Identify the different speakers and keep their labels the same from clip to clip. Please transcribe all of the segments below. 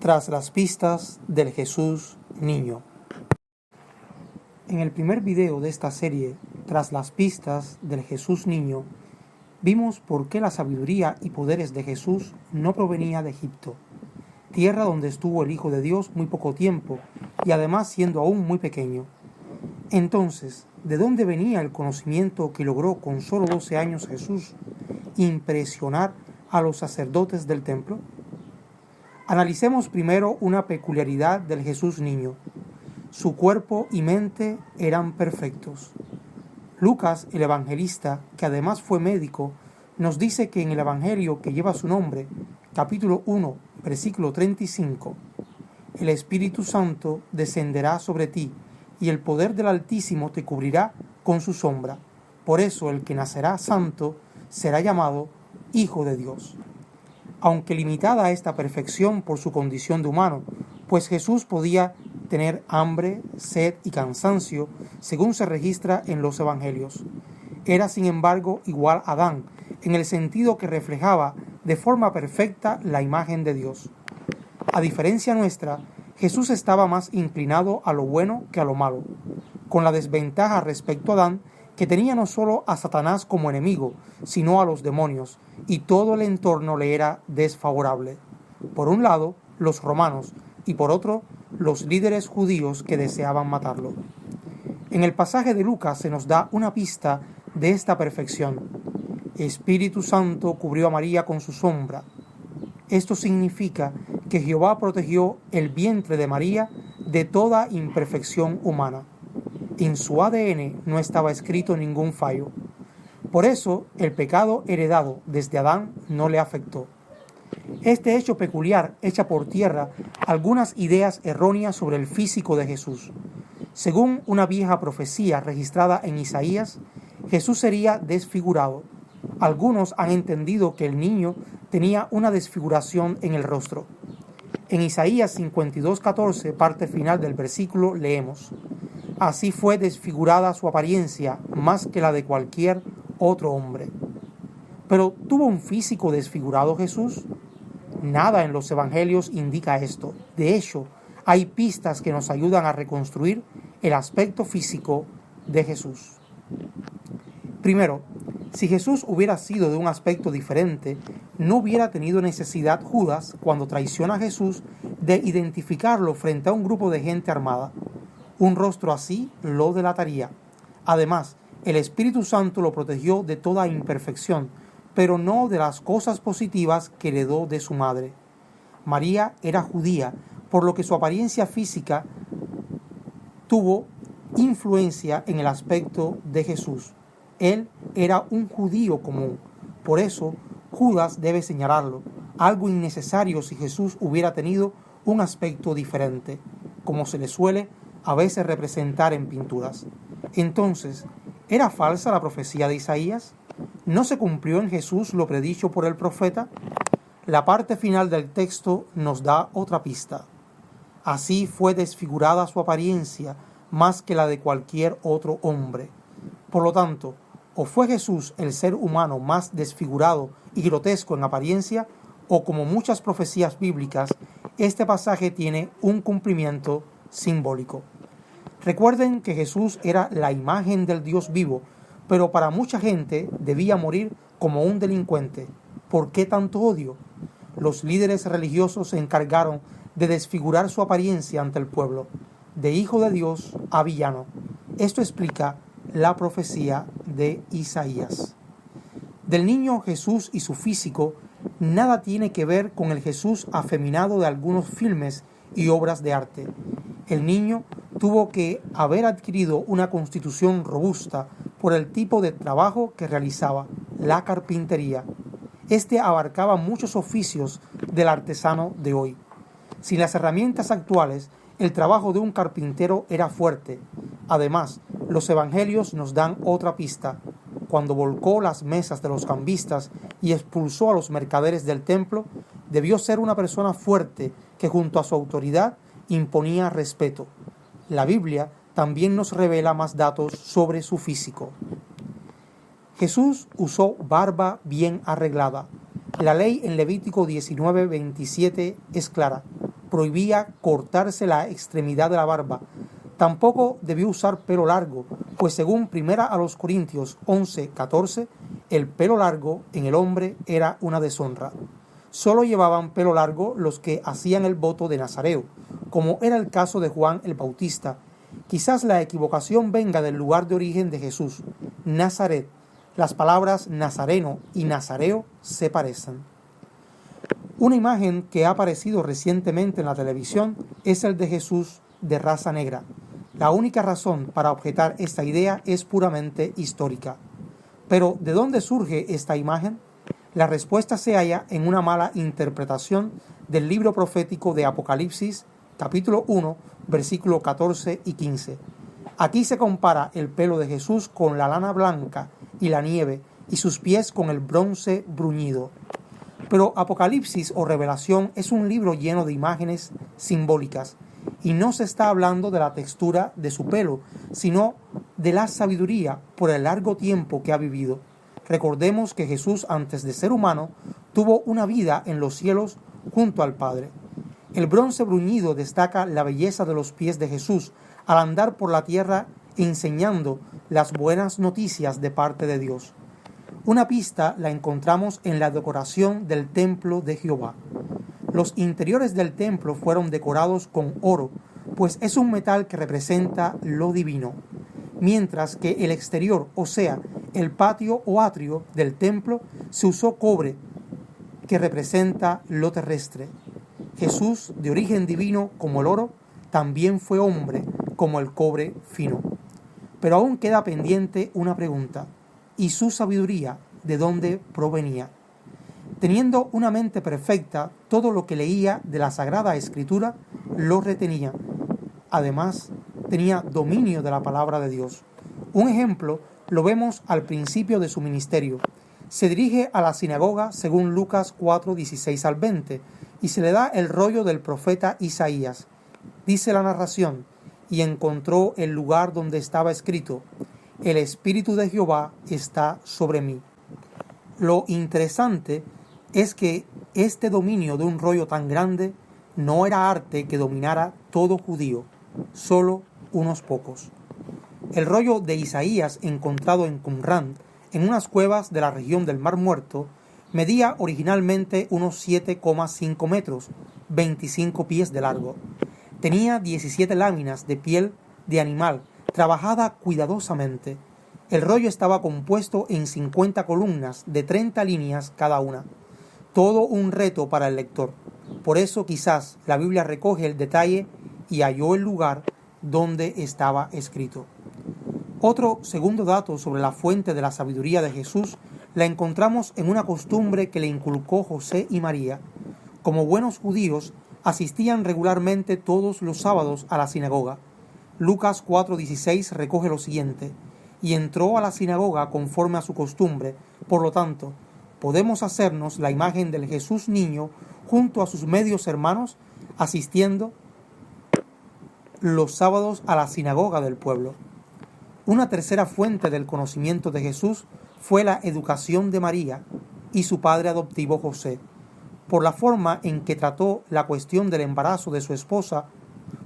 Speaker 1: Tras las pistas del Jesús niño. En el primer video de esta serie, Tras las pistas del Jesús niño, vimos por qué la sabiduría y poderes de Jesús no provenía de Egipto, tierra donde estuvo el Hijo de Dios muy poco tiempo y además siendo aún muy pequeño. Entonces, ¿de dónde venía el conocimiento que logró con solo 12 años Jesús impresionar a los sacerdotes del templo? Analicemos primero una peculiaridad del Jesús niño. Su cuerpo y mente eran perfectos. Lucas, el evangelista, que además fue médico, nos dice que en el evangelio que lleva su nombre, capítulo 1, versículo 35, el Espíritu Santo descenderá sobre ti, y el poder del Altísimo te cubrirá con su sombra. Por eso el que nacerá santo será llamado Hijo de Dios. Aunque limitada a esta perfección por su condición de humano, pues Jesús podía tener hambre, sed y cansancio, según se registra en los evangelios. Era, sin embargo, igual a Adán, en el sentido que reflejaba de forma perfecta la imagen de Dios. A diferencia nuestra, Jesús estaba más inclinado a lo bueno que a lo malo, con la desventaja respecto a Adán, que tenía no solo a Satanás como enemigo, sino a los demonios, y todo el entorno le era desfavorable. Por un lado, los romanos, y por otro, los líderes judíos que deseaban matarlo. En el pasaje de Lucas se nos da una pista de esta perfección. Espíritu Santo cubrió a María con su sombra. Esto significa que Jehová protegió el vientre de María de toda imperfección humana. En su ADN no estaba escrito ningún fallo. Por eso, el pecado heredado desde Adán no le afectó. Este hecho peculiar echa por tierra algunas ideas erróneas sobre el físico de Jesús. Según una vieja profecía registrada en Isaías, Jesús sería desfigurado. Algunos han entendido que el niño tenía una desfiguración en el rostro. En Isaías 52:14, parte final del versículo, leemos: Así fue desfigurada su apariencia más que la de cualquier otro hombre. ¿Pero tuvo un físico desfigurado Jesús? Nada en los evangelios indica esto. De hecho, hay pistas que nos ayudan a reconstruir el aspecto físico de Jesús. Primero, si Jesús hubiera sido de un aspecto diferente, no hubiera tenido necesidad Judas, cuando traiciona a Jesús, de identificarlo frente a un grupo de gente armada. Un rostro así lo delataría. Además, el Espíritu Santo lo protegió de toda imperfección, pero no de las cosas positivas que heredó de su madre. María era judía, por lo que su apariencia física tuvo influencia en el aspecto de Jesús. Él era un judío común, por eso Judas debe señalarlo, algo innecesario si Jesús hubiera tenido un aspecto diferente, como se le suele a veces representar en pinturas. Entonces, ¿era falsa la profecía de Isaías? ¿No se cumplió en Jesús lo predicho por el profeta? La parte final del texto nos da otra pista. Así fue desfigurada su apariencia más que la de cualquier otro hombre. Por lo tanto, o fue Jesús el ser humano más desfigurado y grotesco en apariencia, o como muchas profecías bíblicas, este pasaje tiene un cumplimiento simbólico. Recuerden que Jesús era la imagen del Dios vivo, pero para mucha gente debía morir como un delincuente. ¿Por qué tanto odio? Los líderes religiosos se encargaron de desfigurar su apariencia ante el pueblo, de hijo de Dios a villano. Esto explica la profecía de Isaías. Del niño Jesús y su físico, nada tiene que ver con el Jesús afeminado de algunos filmes y obras de arte. El niño tuvo que haber adquirido una constitución robusta por el tipo de trabajo que realizaba, la carpintería. Este abarcaba muchos oficios del artesano de hoy. Sin las herramientas actuales, el trabajo de un carpintero era fuerte. Además, los evangelios nos dan otra pista. Cuando volcó las mesas de los cambistas y expulsó a los mercaderes del templo, debió ser una persona fuerte que junto a su autoridad imponía respeto. La Biblia también nos revela más datos sobre su físico. Jesús usó barba bien arreglada. La ley en Levítico 19:27 es clara. prohibía cortarse la extremidad de la barba. Tampoco debió usar pelo largo, pues según 1 Corintios 11:14, el pelo largo en el hombre era una deshonra. Solo llevaban pelo largo los que hacían el voto de Nazareo, como era el caso de Juan el Bautista. Quizás la equivocación venga del lugar de origen de Jesús, Nazaret. Las palabras nazareno y nazareo se parecen. Una imagen que ha aparecido recientemente en la televisión es el de Jesús de raza negra. La única razón para objetar esta idea es puramente histórica. Pero, ¿de dónde surge esta imagen? La respuesta se halla en una mala interpretación del libro profético de Apocalipsis, capítulo 1, versículos 14 y 15. Aquí se compara el pelo de Jesús con la lana blanca y la nieve, y sus pies con el bronce bruñido. Pero Apocalipsis o Revelación es un libro lleno de imágenes simbólicas, y no se está hablando de la textura de su pelo, sino de la sabiduría por el largo tiempo que ha vivido. Recordemos que Jesús, antes de ser humano, tuvo una vida en los cielos junto al Padre. El bronce bruñido destaca la belleza de los pies de Jesús al andar por la tierra enseñando las buenas noticias de parte de Dios. Una pista la encontramos en la decoración del templo de Jehová. Los interiores del templo fueron decorados con oro, pues es un metal que representa lo divino, mientras que el exterior, o sea, el patio o atrio del templo, se usó cobre, que representa lo terrestre. Jesús, de origen divino como el oro, también fue hombre como el cobre fino. Pero aún queda pendiente una pregunta: ¿y su sabiduría de dónde provenía? Teniendo una mente perfecta, todo lo que leía de la Sagrada Escritura lo retenía. Además, tenía dominio de la palabra de Dios. Un ejemplo lo vemos al principio de su ministerio. Se dirige a la sinagoga según Lucas 4:16 al 20 y se le da el rollo del profeta Isaías. Dice la narración: y encontró el lugar donde estaba escrito: el Espíritu de Jehová está sobre mí. Lo interesante es que este dominio de un rollo tan grande no era arte que dominara todo judío, solo unos pocos. El rollo de Isaías, encontrado en Qumrán, en unas cuevas de la región del Mar Muerto, medía originalmente unos 7,5 metros, 25 pies de largo. Tenía 17 láminas de piel de animal, trabajada cuidadosamente. El rollo estaba compuesto en 50 columnas de 30 líneas cada una. Todo un reto para el lector. Por eso quizás la Biblia recoge el detalle y halló el lugar donde estaba escrito. Otro segundo dato sobre la fuente de la sabiduría de Jesús la encontramos en una costumbre que le inculcó José y María. Como buenos judíos, asistían regularmente todos los sábados a la sinagoga. Lucas 4:16 recoge lo siguiente: y entró a la sinagoga conforme a su costumbre. Por lo tanto, podemos hacernos la imagen del Jesús niño junto a sus medios hermanos, asistiendo los sábados a la sinagoga del pueblo. Una tercera fuente del conocimiento de Jesús fue la educación de María y su padre adoptivo José. Por la forma en que trató la cuestión del embarazo de su esposa,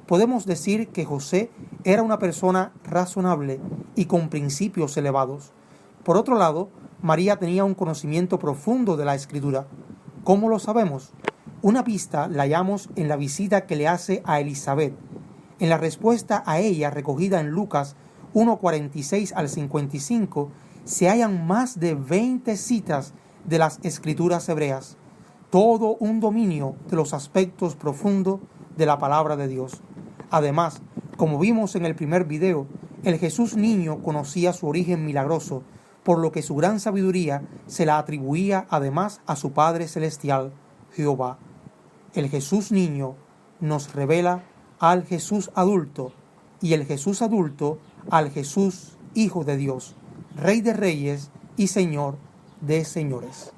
Speaker 1: podemos decir que José era una persona razonable y con principios elevados. Por otro lado, María tenía un conocimiento profundo de la Escritura. ¿Cómo lo sabemos? Una pista la hallamos en la visita que le hace a Elizabeth. En la respuesta a ella, recogida en Lucas 1:46 al 55, se hallan más de 20 citas de las Escrituras hebreas. Todo un dominio de los aspectos profundos de la palabra de Dios. Además, como vimos en el primer video, el Jesús niño conocía su origen milagroso, por lo que su gran sabiduría se la atribuía además a su Padre Celestial, Jehová. El Jesús niño nos revela al Jesús adulto, y el Jesús adulto al Jesús Hijo de Dios, Rey de Reyes y Señor de Señores.